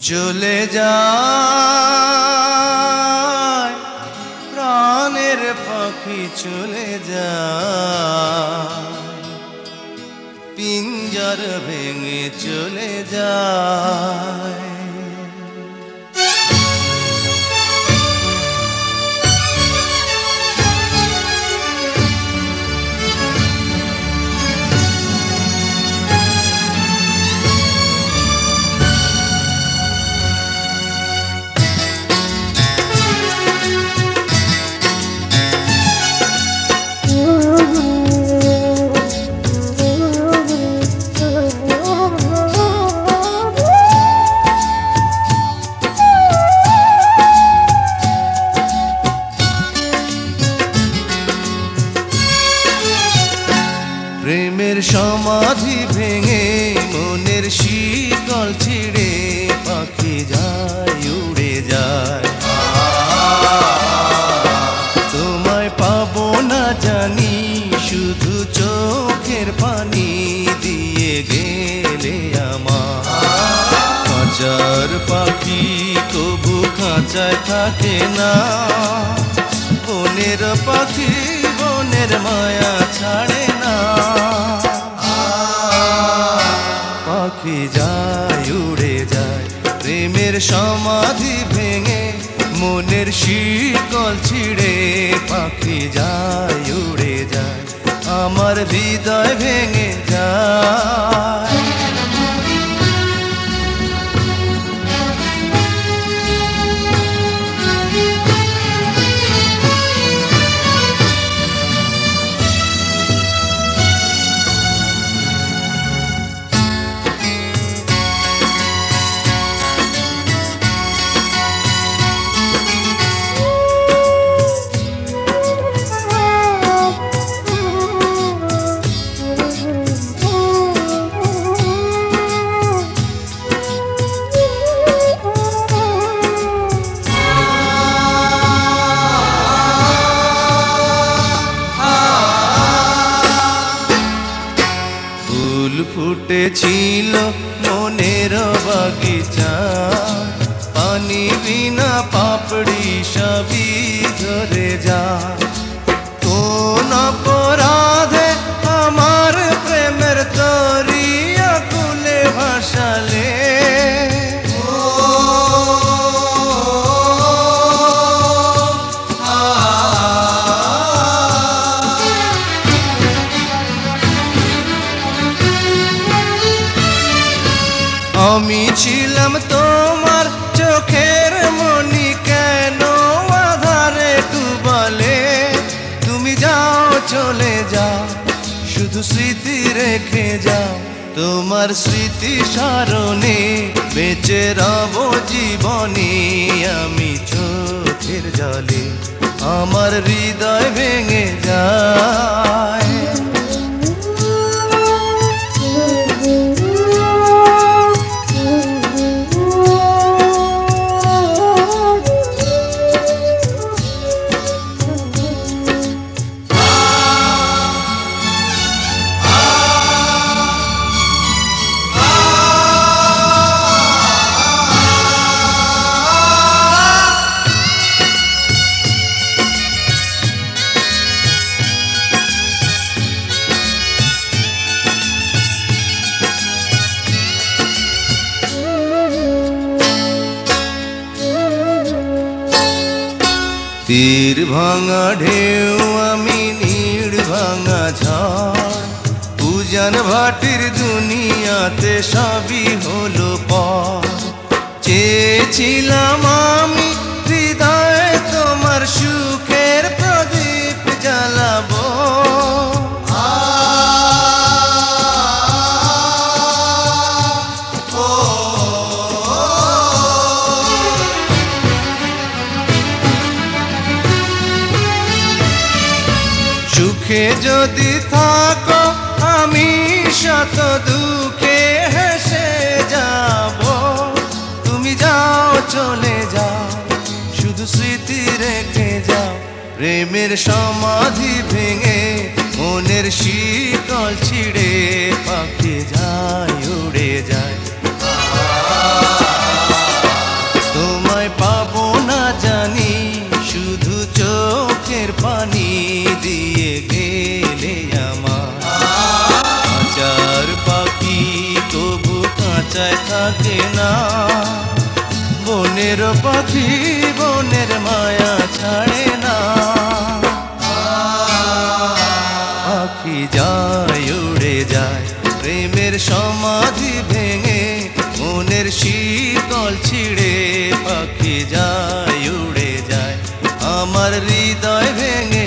চলে যায় প্রাণের পাখি চলে যায়, পিঞ্জর ভেঙে চলে যায়। প্রেমের সমাধি ভেঙে মনের শিকল ছিঁড়ে পাখি যায় উড়ে যায়। তোমায় পাবো না জানি, শুধু চোখের পানি দিয়ে গেলে আমার। খাঁচার পাখি কবু খাঁচায় থাকে না, বনের পাখি বনের মায়া ছাড়ে না। পাখি যায় উড়ে যায় প্রেমের সমাধি ভেঙে মনের শিকল ছিঁড়ে পাখি যায় উড়ে যায়, আমার হৃদয় ভেঙে যায়। ফুল ফুটেছিল মনের বাগিচা, পানি বিনা পাপড়ি সবই ঝরে যায়। কোন অপরাধে আমার প্রেমের তরি আকুলে ভাসালে, আমি ছিলাম তোমার চোখের মনি, কেন আধারে ডুবালে? তুমি যাও চলে যাও, শুধু স্মৃতি রেখে যাও। তোমার স্মৃতি স্মরণে বেঁচে রব জীবনে আমি চোখের জলে, আমার হৃদয় ভেঙে যায়। তীর ভাঙা ঢেউ আমি নীড় ভাঙা ঝড়, উজান ভাটির দুনিয়াতে সবই হলো পর। চেয়েছিলাম আমি হৃদয়ে তোমার সুখের প্রদীপ জ্বালাবো, সুখে যদি থাকো আমি শত দুঃখে হেসে যাব। তুমি যাও চলে যাও, শুধু স্মৃতি রেখে যাও। প্রেমের সমাধি ভেঙে মনের শিকল ছিঁড়ে পাখি যায় উড়ে যায়। আশায় থাকে না। বনের পাখি বনের মায়া ছাড়ে না। পাখি যায় উড়ে যায় প্রেমের সমাধি ভেঙে, মনের শিকল ছিঁড়ে। পাখি যায় উড়ে যায় আমার হৃদয় ভেঙে।